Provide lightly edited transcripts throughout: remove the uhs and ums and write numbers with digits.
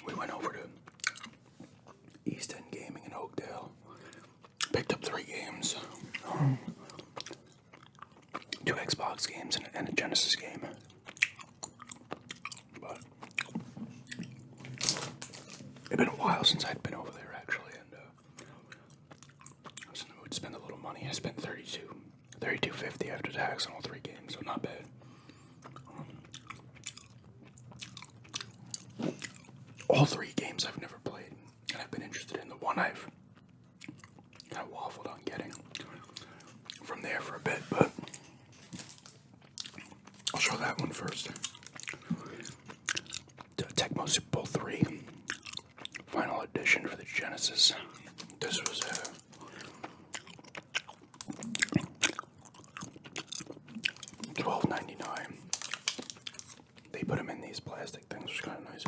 we went over to East End Gaming in Oakdale. Picked up 3 games. 2 Xbox games and a Genesis game. But it's been a while since I'd been over there, actually, and I was in the mood to spend a little money. I spent $32.50 after tax on all 3 games, so not bad. All 3 games I've never played, and I've been interested in. The one I've kind of waffled on getting from there for a bit, but I'll show that one first. The Tecmo Super Bowl 3 Final Edition for the Genesis. This was $12.99. They put them in these plastic things, which is kind of nice.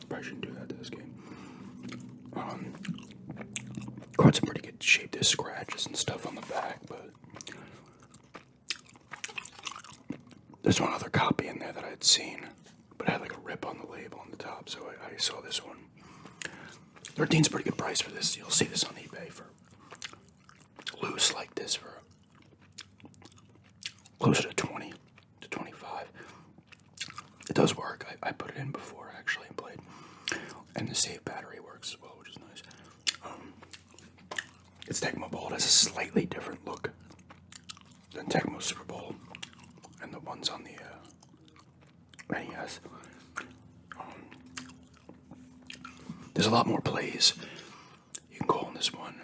Probably shouldn't do that to this game. Card's in pretty good shape. There's scratches and stuff on the back, but there's one other copy in there that I had seen, but it had like a rip on the label on the top, so I saw this one. 13's a pretty good price for this. You'll see this on eBay for loose like this for closer to 20 to 25. It does work. I put it in before actually and played, and the save battery works as well, which is nice. It's Tecmo Bowl. It has a slightly different look than Tecmo Super Bowl and the ones on the NES. There's a lot more plays you can call in this one.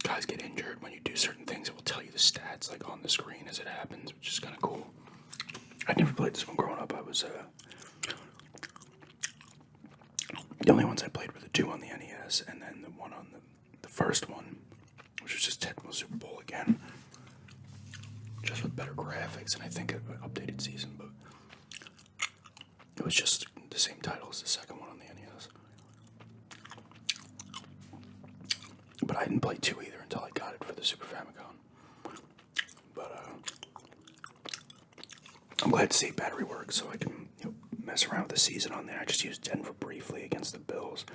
Guys get injured when you do certain things. It will tell you the stats like on the screen as it happens, which is kind of cool. I never played this one growing up. I was the only ones I played were the 2 on the NES, and then the one on the first one, which was just Tecmo Super Bowl again, just with better graphics, and I think an updated season, but it was just the same title as the second one on the NES. But I didn't play 2 either until I got it for the Super Famicom. But I'm glad to see battery works, so I can mess around with the season on there. I just used Denver briefly against the Bills.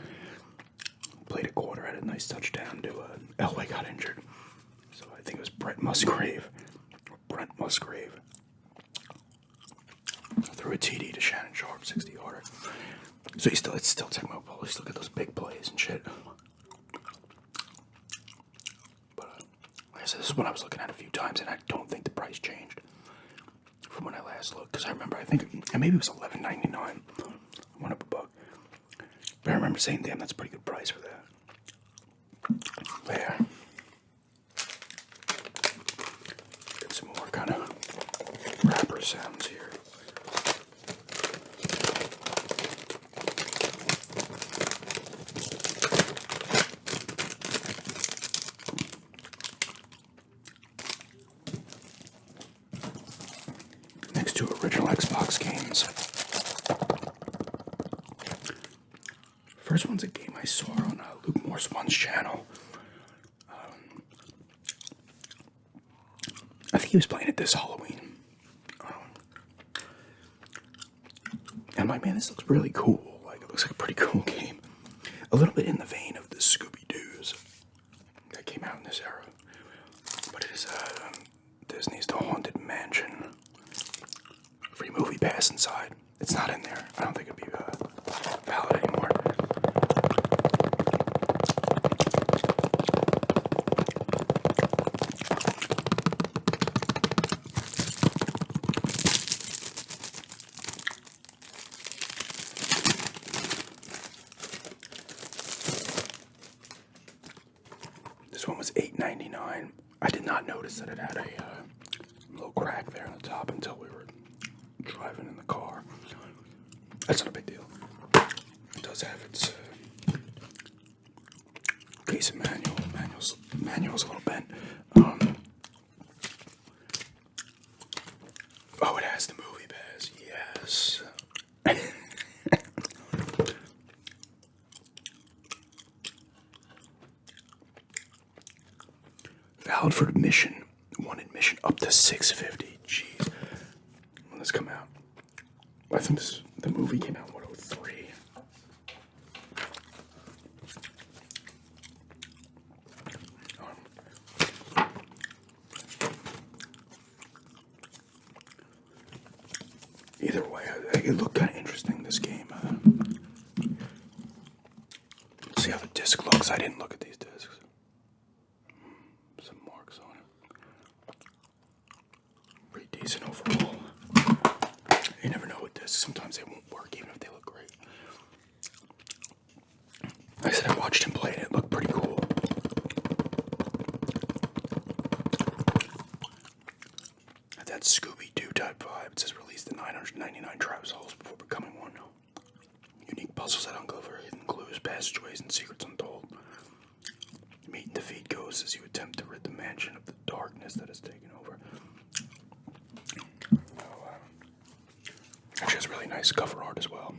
Played a quarter, had a nice touchdown to Elway got injured. So I think it was Brent Musgrave. Threw a TD to Shannon Sharp, 60-yarder. So it's still Tecmo Bowl. Just look at those big plays and shit. But like I said, this is one I was looking at a few times, and I don't think the price changed from when I last looked. Because I remember, and maybe it was $11.99. Went up $1. But I remember saying, damn, that's a pretty good price for that. There. Get some more kind of wrapper sounds here. Next to original Xbox games. First one's a game I saw on Luke Morsemon's channel. I think he was playing it this Halloween. And I'm like, man, this looks really cool. Like, it looks like a pretty cool game. A little bit in the vein of the Scooby-Doos that came out in this era. But it is Disney's The Haunted Mansion. Free movie pass inside. It's not in there. I don't think it'd be valid anymore. This one was $8.99. I did not notice that it had a little crack there on the top until we were driving in the car. That's not a big deal. It does have its case of manual. Manual's a little bent. Oh, it has the movie pass. Yes. valid for admission. One admission up to $6.50. Jeez. When this come out? I think the movie came out in 103. Either way, it looked kind of interesting, this game. See how the disc looks. I didn't look at these discs. Some marks on it. Pretty decent overall. You never know with discs. Sometimes they won't work even if they look great. Like I said, I watched him play and it looked pretty cool. Had that Scooby-Doo type vibe. It says release the 999 trap souls before becoming one. Unique puzzles that uncover hidden clues, passageways, and secrets untold. Meet and defeat ghosts as you attempt to rid the mansion of the darkness that has taken over. Actually, has really nice cover art as well.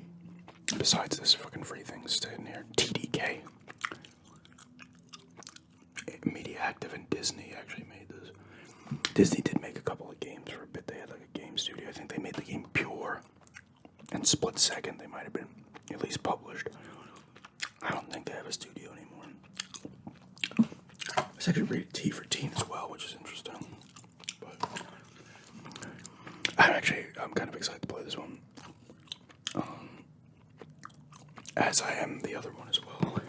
Besides this fucking free thing sitting here. TDK. Media Active and Disney actually made this. Disney did make a couple of games for a bit. They had like a game studio. I think they made the game Pure. And Split Second, they might have been at least published. I don't think they have a studio anymore. It's actually rated T for teen as well, which is interesting. But I'm kind of excited to play this one. As I am the other one as well.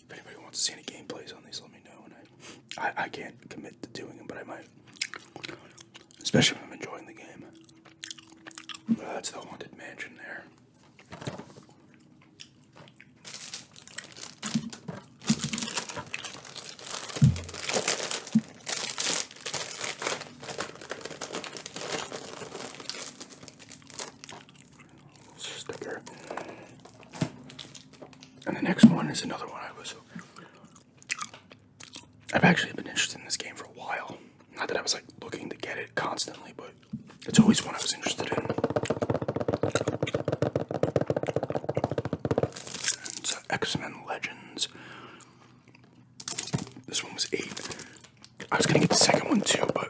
If anybody wants to see any gameplays on these, let me know. And I can't commit to doing them, but I might. Especially if I'm enjoying the game. That's the Haunted Mansion there. Sticker. And the next one is another one I've actually been interested in this game for a while. Not that I was like looking to get it constantly, but it's always one I was interested in. It's X-Men Legends. This one was 8. I was gonna get the second one too, but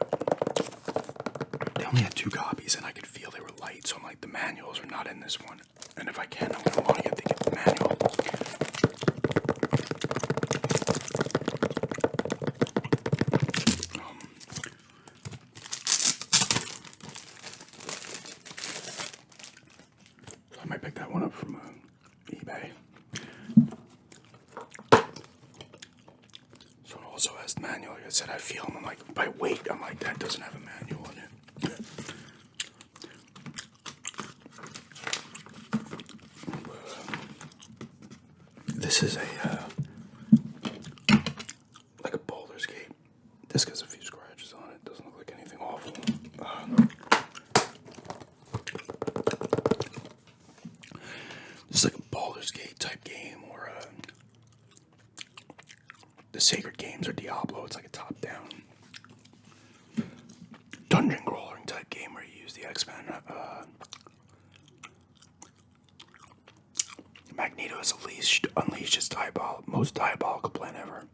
they only had 2 copies and I could feel they were light, so I'm like, the manuals are not in this one. And if I can, I'm gonna want to get the manual. I might pick that one up from eBay. So it also has the manual. Like I said, I feel them. I'm like, by weight, I'm like, that doesn't have a manual in it. This is like a Baldur's Gate. This has a few scratches on it. Doesn't look like anything awful. This is like a Baldur's Gate type game, or the Sacred Games or Diablo. It's like a top-down dungeon crawling type game where you use the X-Men. Magneto has unleashed his most diabolical plan ever.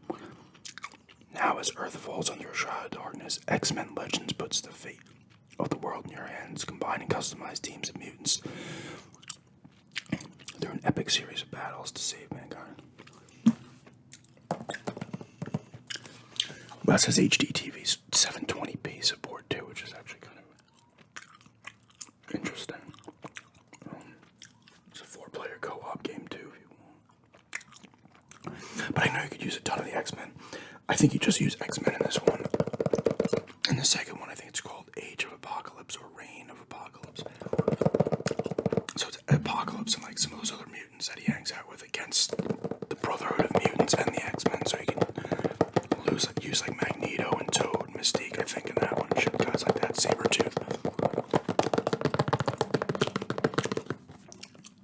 Now, as Earth falls under a shroud of darkness, X-Men Legends puts the fate of the world in your hands, combining customized teams of mutants through an epic series of battles to save mankind. Well, it says HDTV's 720p support too, which is actually kind of interesting. It's a 4-player co-op game too, if you want. But I know you could use a ton of the X-Men. I think you just use X-Men in this one. In the second one, I think it's called Age of Apocalypse or Reign of Apocalypse. So it's Apocalypse and like some of those other mutants that he hangs out with against the Brotherhood of Mutants and the X-Men. So you can use like Magneto and Toad, Mystique, I think, in that one. Shit, guys like that. Sabretooth.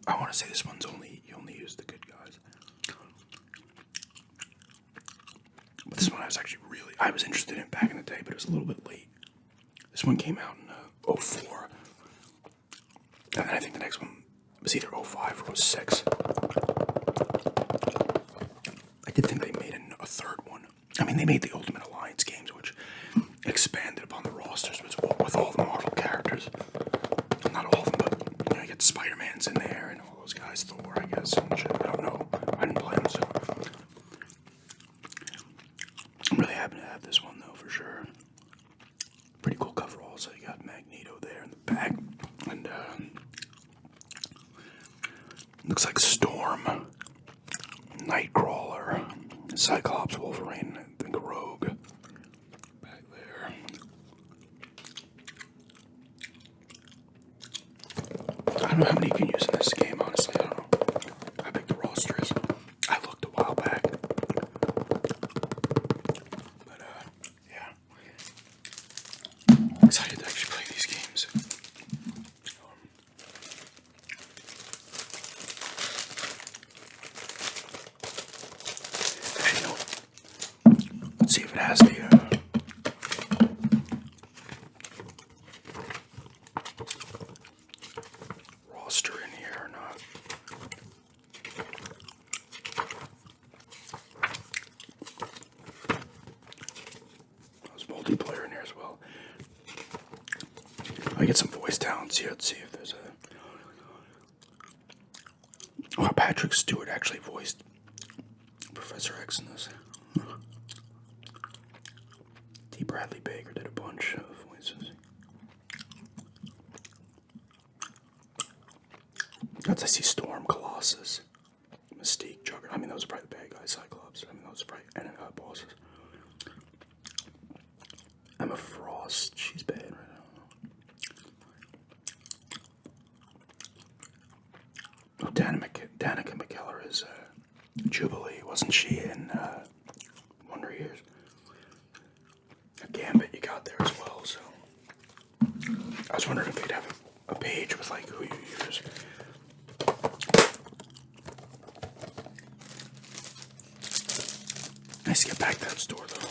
I want to say this one's you only use the good guys. But this one I was interested in back in the day, but it was a little bit late. This one came out in 04. And then I think the next one was either 05 or 06. mean, they made the Ultimate Alliance games, which expanded upon the rosters with all the Marvel characters. Not all of them, but you get Spider-Man's in there and all those guys, Thor, I guess, and shit. I don't know. I didn't play them, so I'm really happy to have this one, though, for sure. Pretty cool cover also. You got Magneto there in the back. And, looks like Storm, Nightcrawler, Cyclops, Wolverine, I think Rogue. Back there. I don't know how many you can use in this game, honestly. I don't know how big the roster is. I looked a while back. But, yeah. I'm excited to actually play these games. Actually, no. Let's see if it has the, roster in here or not. There's multiplayer in here as well. I get some voice talents here. Let's see if there's a. Oh, Patrick Stewart actually voiced Professor X in this. D. Bradley Baker did a bunch of voices. I see Storm, Colossus, Mystique, Juggernaut. I mean, those are probably the bad guys. Cyclops. I mean, those are probably bosses. Emma Frost. She's bad right now. Oh, Danica McKellar is Jubilee. Wasn't she in Wonder Years? A Gambit you got there as well. So I was wondering if they'd have a page with like who you use. Nice to get back to that store, though.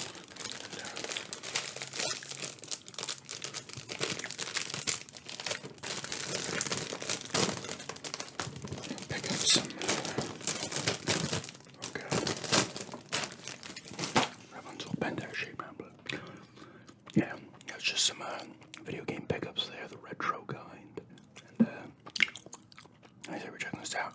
Pick up some. Okay. That one's all bent out shape now, but yeah, that's just some video game pickups there, the retro kind. And I say we're checking this out.